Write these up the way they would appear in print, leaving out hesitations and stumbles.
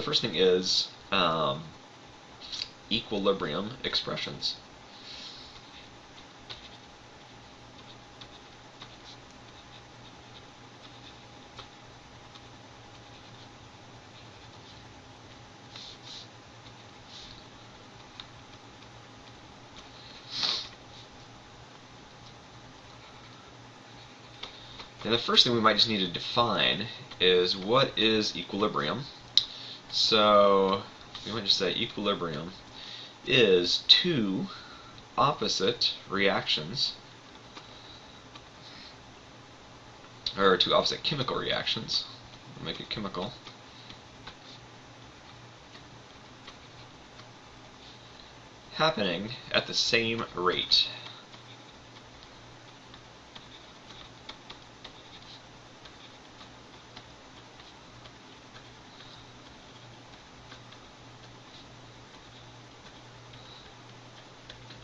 first thing is equilibrium expressions. And the first thing we might just need to define is what is equilibrium. So we might just say equilibrium is two opposite reactions, or two opposite chemical reactions. We'll make it chemical. Happening at the same rate.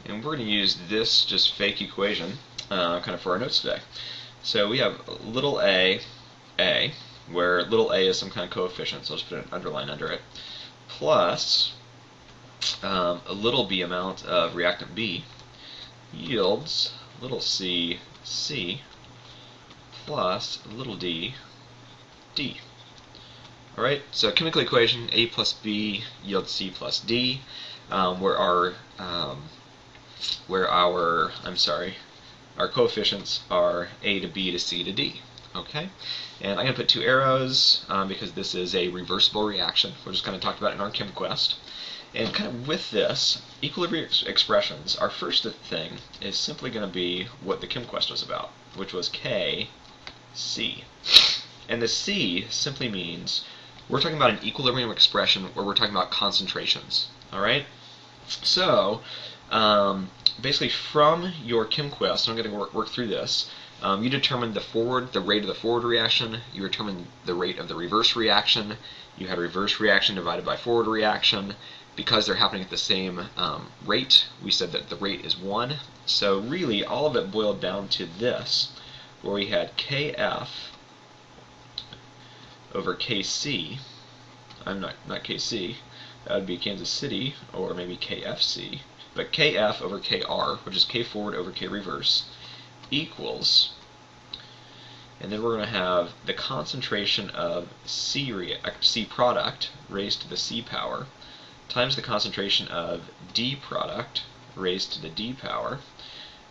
And we're going to use this just fake equation kind of for our notes today. So we have little a, where little a is some kind of coefficient, so I'll just put an underline under it, plus a little b amount of reactant B yields little c, plus little d, Alright, so chemical equation A plus B yields C plus D, where our coefficients are A to B to C to D. Okay, and I'm going to put two arrows because this is a reversible reaction, which is kind of talked about in our ChemQuest. And kind of with this, equilibrium expressions, our first thing is simply going to be what the ChemQuest was about, which was Kc. And the C simply means we're talking about an equilibrium expression where we're talking about concentrations. Alright? So, basically from your ChemQuest, and I'm going to work through this, you determined the rate of the forward reaction, you determined the rate of the reverse reaction, you had reverse reaction divided by forward reaction. Because they're happening at the same rate, we said that the rate is 1. So really, all of it boiled down to this, where we had Kf over Kc. I'm not Kc. That would be Kansas City, or maybe KFC. But Kf over Kr, which is K forward over K reverse, equals, and then we're going to have the concentration of C product raised to the C power times the concentration of D product raised to the D power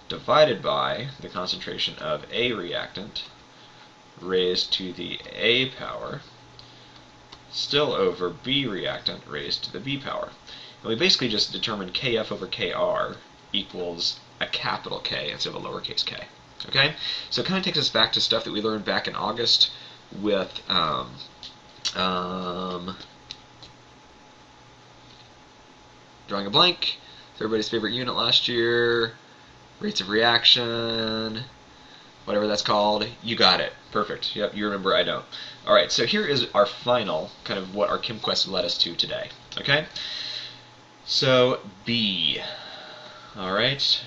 divided by the concentration of A reactant raised to the A power still over B reactant raised to the B power. And we basically just determined Kf over Kr equals a capital K instead of a lowercase k. Okay? So it kind of takes us back to stuff that we learned back in August with drawing a blank. It's everybody's favorite unit last year. Rates of reaction, whatever that's called. You got it. Perfect. Yep, you remember, I don't. Alright, so here is our final, kind of what our ChemQuest led us to today. Okay? So, B. Alright.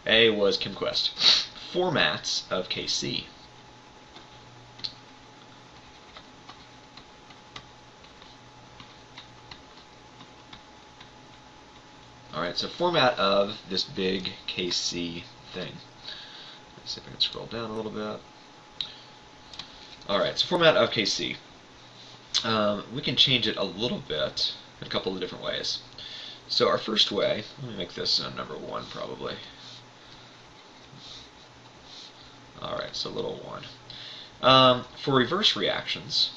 A was ChemQuest. Formats of Kc. Alright, so format of this big Kc thing. Let's see if I can scroll down a little bit. Alright, so format of Kc. We can change it a little bit in a couple of different ways. So our first way, let me make this number 1 probably. Alright, so little 1. For reverse reactions,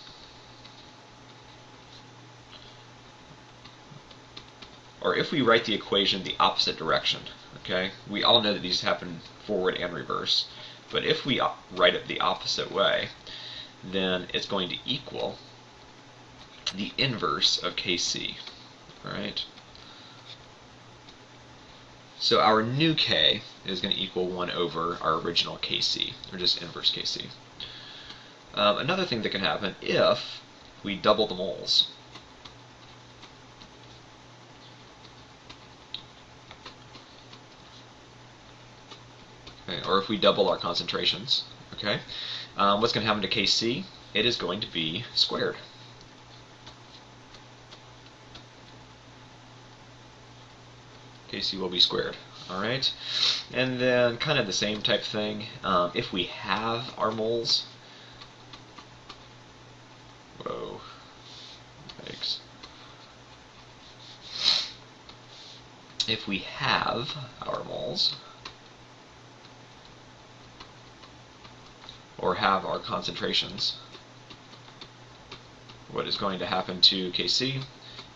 or if we write the equation the opposite direction, okay? We all know that these happen forward and reverse, but if we write it the opposite way, then it's going to equal the inverse of Kc, right? So our new K is going to equal 1 over our original Kc, or just inverse Kc. Another thing that can happen if we double the moles. Okay, or if we double our concentrations, okay, what's going to happen to Kc? It is going to be squared. Kc will be squared. All right, and then kind of the same type thing. If we have our moles, whoa, thanks. If we have our moles, or have our concentrations, what is going to happen to Kc?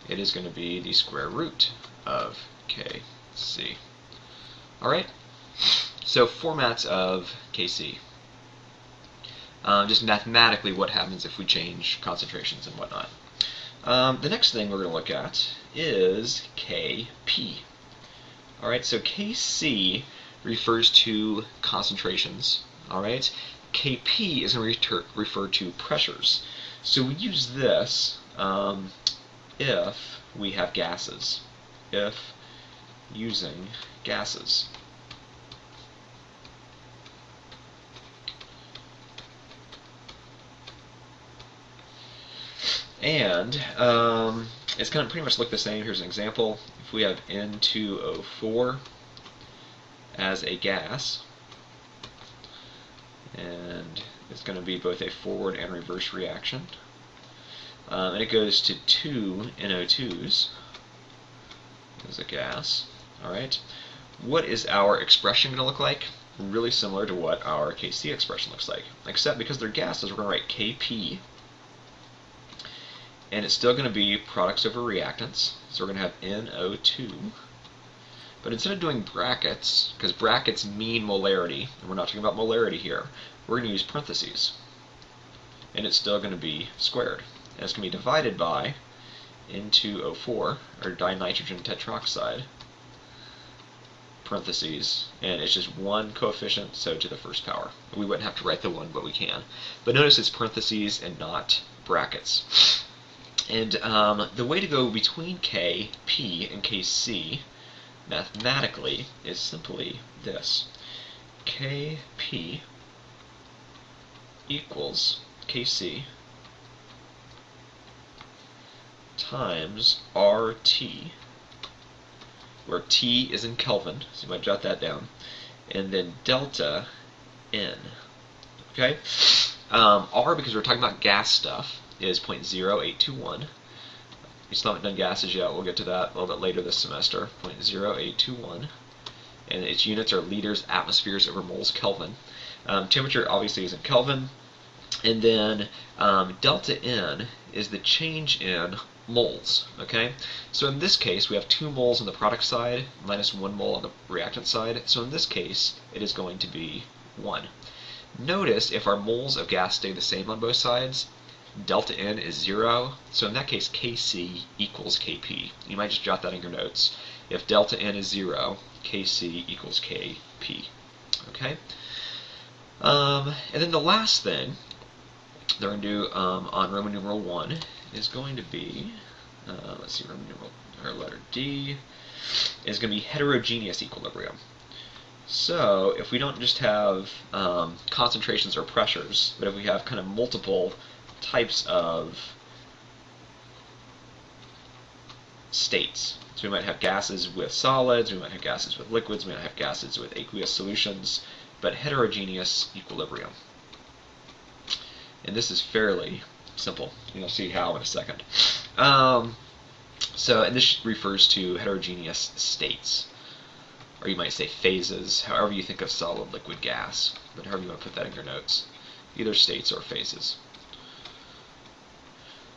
It is going to be the square root of Kc. Alright, so formats of Kc. Just mathematically what happens if we change concentrations and whatnot. The next thing we're going to look at is Kp. Alright, so Kc refers to concentrations. Alright, Kp is going to refer to pressures. So we use this if we have gases. If using gases. And it's going to pretty much look the same. Here's an example. If we have N2O4 as a gas, and it's going to be both a forward and reverse reaction, and it goes to 2 NO2s as a gas. Alright, what is our expression going to look like? Really similar to what our Kc expression looks like, except because they're gases, we're going to write Kp, and it's still going to be products over reactants, so we're going to have NO2, but instead of doing brackets, because brackets mean molarity, and we're not talking about molarity here, we're going to use parentheses, and it's still going to be squared, and it's going to be divided by N2O4, or dinitrogen tetroxide, parentheses, and it's just one coefficient, so to the first power. We wouldn't have to write the one, but we can. But notice it's parentheses and not brackets. And the way to go between K, P, and Kc mathematically is simply this. Kp equals Kc times RT, where T is in Kelvin, so you might jot that down, and then delta N. Okay? R, because we're talking about gas stuff, is 0.0821. We still haven't done gases yet. We'll get to that a little bit later this semester. 0.0821. And its units are liters, atmospheres over moles, Kelvin. Temperature obviously is in Kelvin. And then delta N is the change in moles. Okay? So in this case, we have 2 moles on the product side, minus 1 mole on the reactant side. So in this case, it is going to be 1. Notice if our moles of gas stay the same on both sides, delta N is 0, so in that case Kc equals Kp. You might just jot that in your notes. If delta N is 0, Kc equals Kp. Okay? And then the last thing that we're going to do on Roman numeral 1 is going to be, let's see, Roman numeral, or letter D, is going to be heterogeneous equilibrium. So if we don't just have concentrations or pressures, but if we have kind of multiple types of states. So we might have gases with solids, we might have gases with liquids, we might have gases with aqueous solutions, but heterogeneous equilibrium. And this is fairly simple. You'll see how in a second. And this refers to heterogeneous states, or you might say phases, however you think of solid, liquid, gas, but however you want to put that in your notes. Either states or phases.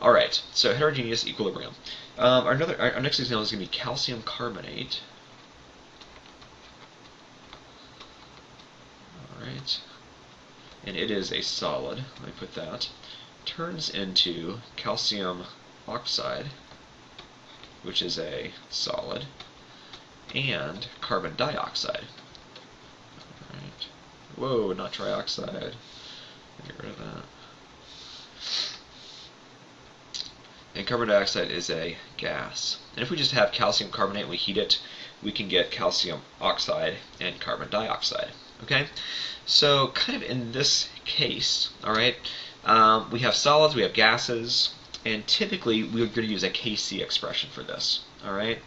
Alright, so heterogeneous equilibrium. Our next example is going to be calcium carbonate. Alright, and it is a solid, let me put that, turns into calcium oxide, which is a solid, and carbon dioxide. Alright, whoa, not trioxide, get rid of that. And carbon dioxide is a gas. And if we just have calcium carbonate and we heat it, we can get calcium oxide and carbon dioxide. Okay? So kind of in this case, alright, we have solids, we have gases, and typically we're going to use a Kc expression for this. Alright?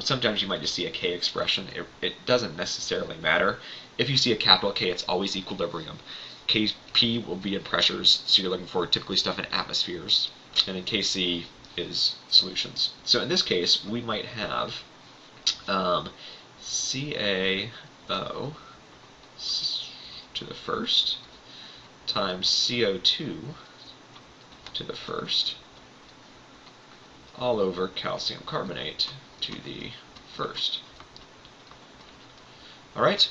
Sometimes you might just see a K expression. It doesn't necessarily matter. If you see a capital K, it's always equilibrium. Kp will be in pressures, so you're looking for typically stuff in atmospheres. And then Kc is solutions. So in this case, we might have CaO to the first times CO2 to the first all over calcium carbonate to the first. Alright?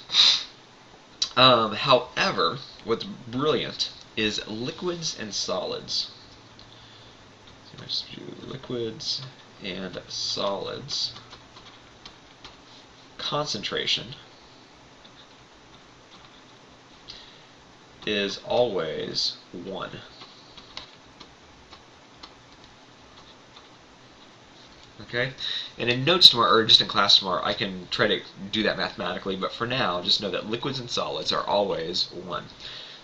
However, what's brilliant is liquids and solids. So let's do liquids and solids. Concentration is always 1. Okay? And in notes tomorrow, or just in class tomorrow, I can try to do that mathematically, but for now, just know that liquids and solids are always 1.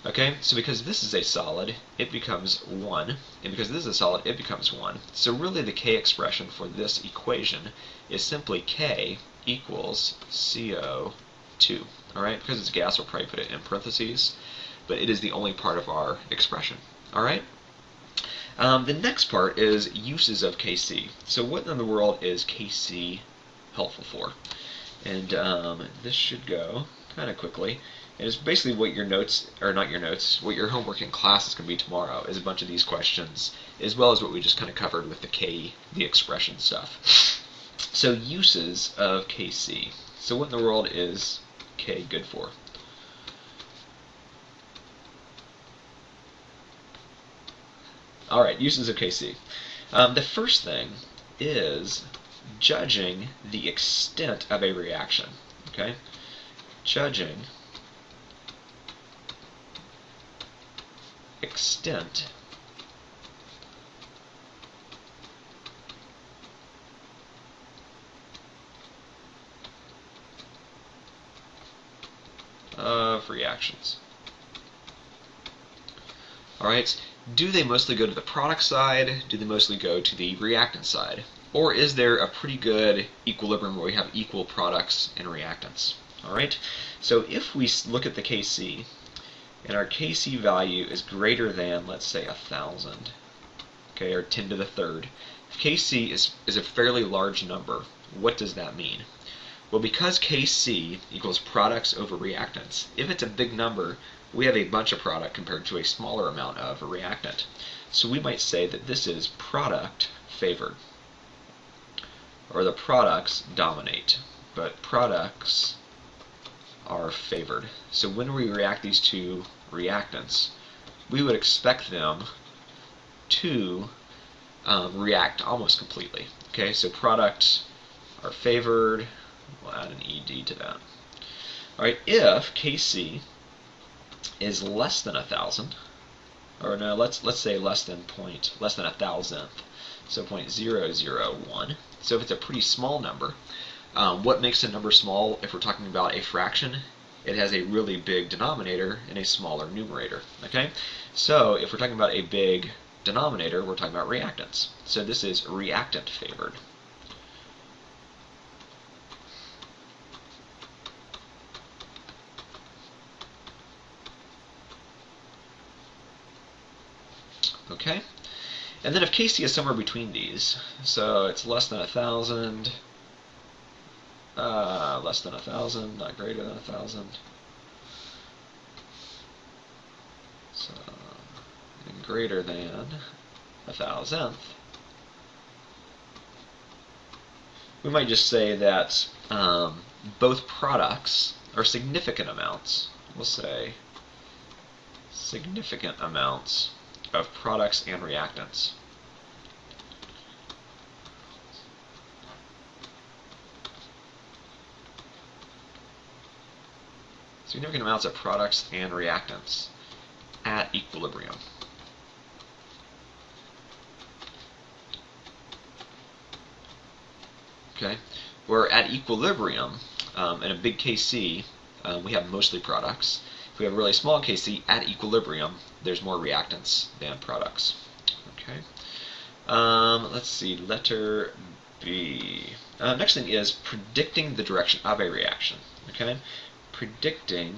Okay? So because this is a solid, it becomes 1, and because this is a solid, it becomes 1. So really the K expression for this equation is simply K equals CO2. Alright? Because it's gas, we'll probably put it in parentheses, but it is the only part of our expression. Alright? The next part is uses of Kc. So what in the world is Kc helpful for? And this should go kind of quickly. And it's basically what your notes, or not your notes, what your homework in class is going to be tomorrow is a bunch of these questions, as well as what we just kind of covered with the K, the expression stuff. So uses of Kc. So what in the world is K good for? Alright, uses of Kc. The first thing is judging the extent of a reaction. Okay? Judging extent of reactions. Alright, do they mostly go to the product side? Do they mostly go to the reactant side? Or is there a pretty good equilibrium where we have equal products and reactants? Alright, so if we look at the Kc, and our Kc value is greater than, let's say, 1,000, okay, or 10 to the third, if Kc is a fairly large number, what does that mean? Well, because Kc equals products over reactants, if it's a big number, we have a bunch of product compared to a smaller amount of a reactant. So we might say that this is product favored, or the products dominate, but products are favored. So when we react these two reactants, we would expect them to react almost completely. Okay, so products are favored. We'll add an ed to that. All right, if Kc is less than 1,000, or no, let's say less than 1,000th, so 0.001. So if it's a pretty small number, what makes a number small if we're talking about a fraction? It has a really big denominator and a smaller numerator. Okay, so if we're talking about a big denominator, we're talking about reactants. So this is reactant favored. Okay, and then if Kc is somewhere between these, so it's less than 1,000, less than 1,000, not greater than 1,000, so and greater than 1,000th, we might just say that both products are significant amounts. We'll say significant amounts of products and reactants. Significant amounts of products and reactants at equilibrium. Okay, where at equilibrium, in a big Kc, we have mostly products. If we have a really small Kc, at equilibrium, there's more reactants than products. Okay. Let's see, letter B. Next thing is predicting the direction of a reaction. Okay, predicting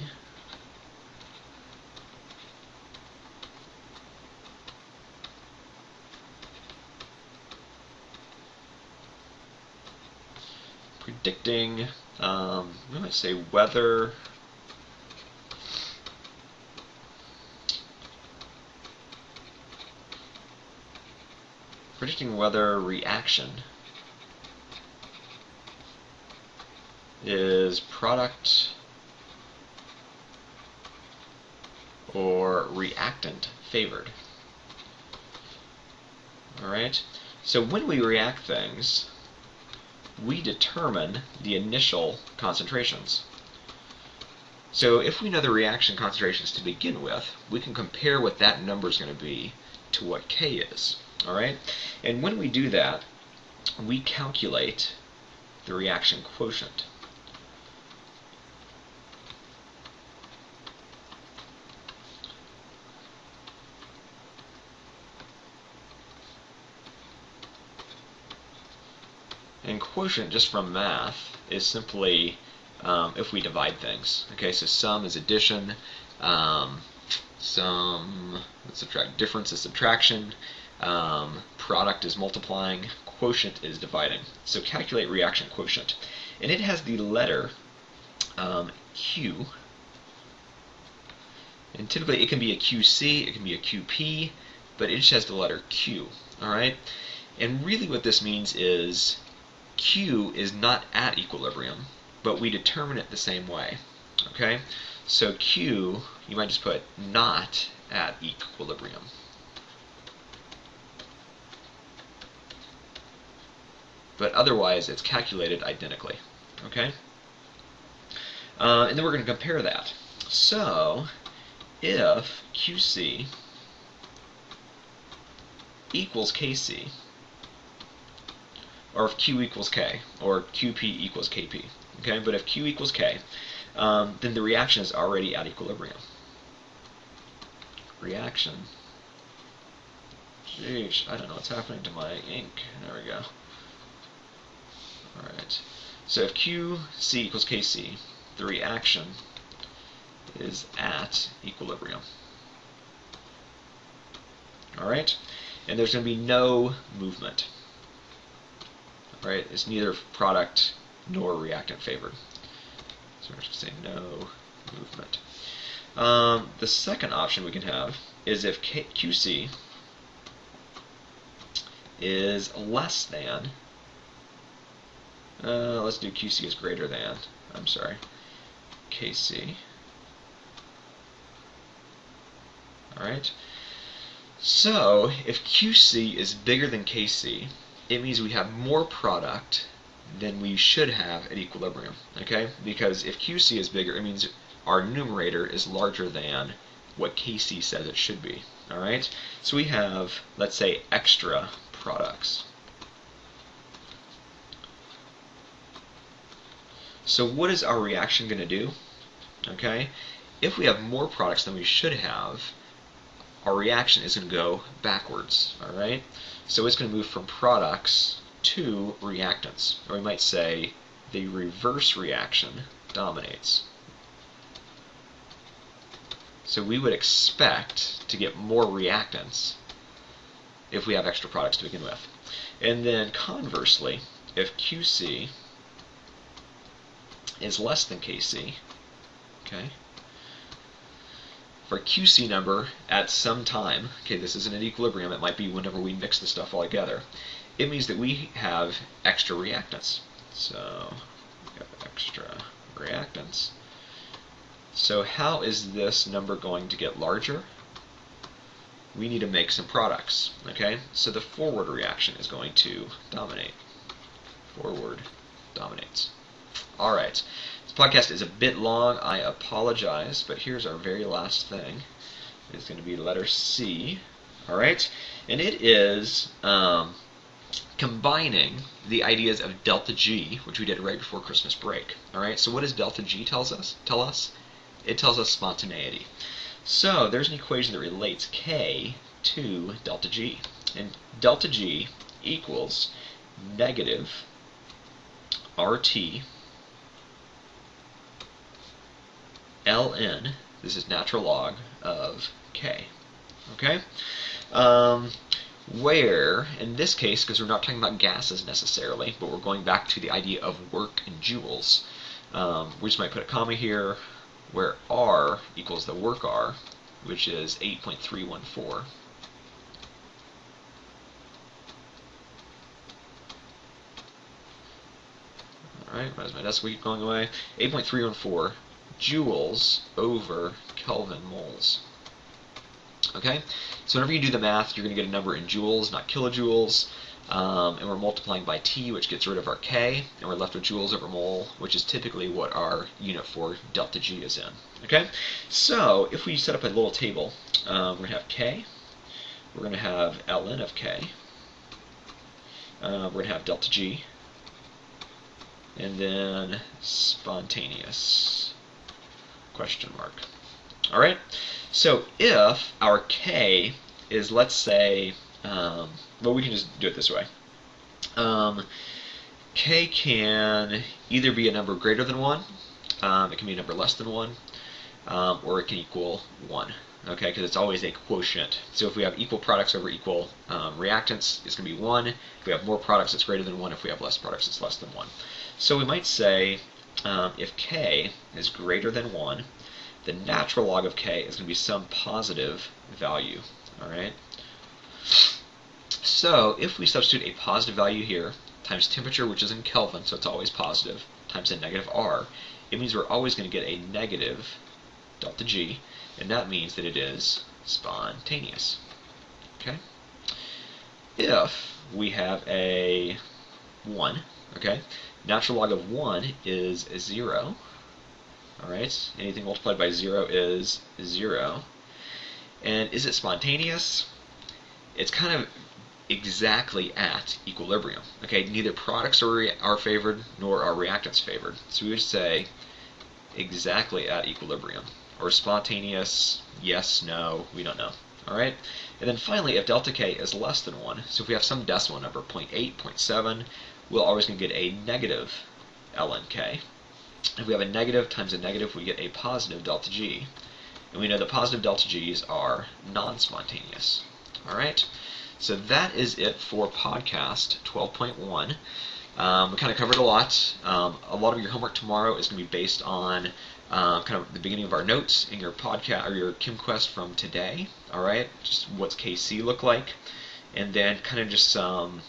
we might say whether reaction is product or reactant favored. Alright, so when we react things, we determine the initial concentrations. So if we know the reaction concentrations to begin with, we can compare what that number is going to be to what K is. Alright? And when we do that, we calculate the reaction quotient. And quotient, just from math, is simply if we divide things. Okay, so sum is addition, difference is subtraction, product is multiplying, quotient is dividing. So calculate reaction quotient. And it has the letter Q. And typically it can be a QC, it can be a QP, but it just has the letter Q. Alright? And really what this means is Q is not at equilibrium, but we determine it the same way. Okay? So Q, you might just put not at equilibrium. But otherwise, it's calculated identically. Okay? And then we're going to compare that. So, if QC equals KC, or if Q equals K, or QP equals KP. Okay, but if Q equals K, then the reaction is already at equilibrium. Reaction. Sheesh, I don't know what's happening to my ink. There we go. Alright, so if QC equals KC, the reaction is at equilibrium. Alright, and there's going to be no movement. Right? It's neither product nor reactant favored. So we're just going to say no movement. The second option we can have is if QC is less than, let's do QC is greater than, KC. Alright? So, if QC is bigger than KC, it means we have more product than we should have at equilibrium, okay? Because if QC is bigger, it means our numerator is larger than what KC says it should be, all right? So we have, let's say, extra products. So what is our reaction going to do, okay? If we have more products than we should have, our reaction is going to go backwards, all right? So it's going to move from products to reactants, or we might say the reverse reaction dominates. So we would expect to get more reactants if we have extra products to begin with. And then conversely, if QC is less than KC, okay, for a QC number at some time, okay, this isn't at equilibrium, it might be whenever we mix the stuff all together, it means that we have extra reactants. So, we have extra reactants. So how is this number going to get larger? We need to make some products, okay? So the forward reaction is going to dominate. Forward dominates. All right. This podcast is a bit long. I apologize, but here's our very last thing. It's going to be letter C. All right, and it is combining the ideas of delta G, which we did right before Christmas break. All right. So what does delta G tell us? It tells us spontaneity. So there's an equation that relates K to delta G, and delta G equals negative RT ln, this is natural log of k. Okay? Where, in this case, because we're not talking about gases necessarily, but we're going back to the idea of work in joules, we just might put a comma here where R equals the work R, which is 8.314. Alright, why does my decimal keep going away? 8.314 joules over Kelvin moles. Okay? So whenever you do the math, you're going to get a number in joules, not kilojoules. And we're multiplying by T, which gets rid of our K, and we're left with joules over mole, which is typically what our unit for delta G is in. Okay? So if we set up a little table, we're going to have K, we're going to have ln of K, we're going to have delta G, and then spontaneous, question mark. All right, so if our K is, let's say, well, we can just do it this way. K can either be a number greater than 1, it can be a number less than 1, or it can equal 1. Okay, because it's always a quotient. So if we have equal products over equal reactants, it's going to be 1. If we have more products, it's greater than 1. If we have less products, it's less than 1. So we might say if K is greater than 1, the natural log of K is going to be some positive value. All right. So if we substitute a positive value here times temperature, which is in Kelvin, so it's always positive, times a negative R, it means we're always going to get a negative delta G, and that means that it is spontaneous. Okay. If we have a 1, okay, natural log of 1 is 0. All right, anything multiplied by 0 is 0. And is it spontaneous? It's kind of exactly at equilibrium. Okay, neither products are favored nor are reactants favored. So we would say exactly at equilibrium. Or spontaneous, yes, no, we don't know. All right, and then finally, if delta K is less than 1, so if we have some decimal number, 0.8, 0.7, we're always going to get a negative ln K. If we have a negative times a negative, we get a positive delta G. And we know that positive delta G's are non-spontaneous. All right, so that is it for podcast 12.1. We kind of covered a lot. A lot of your homework tomorrow is going to be based on kind of the beginning of our notes in your podcast or your KimQuest from today. All right, just what's KC look like, and then kind of just some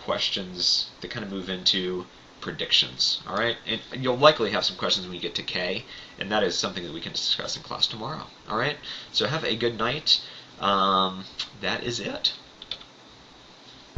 questions that kind of move into predictions. All right, and you'll likely have some questions when you get to K, and that is something that we can discuss in class tomorrow. All right, so have a good night. That is it.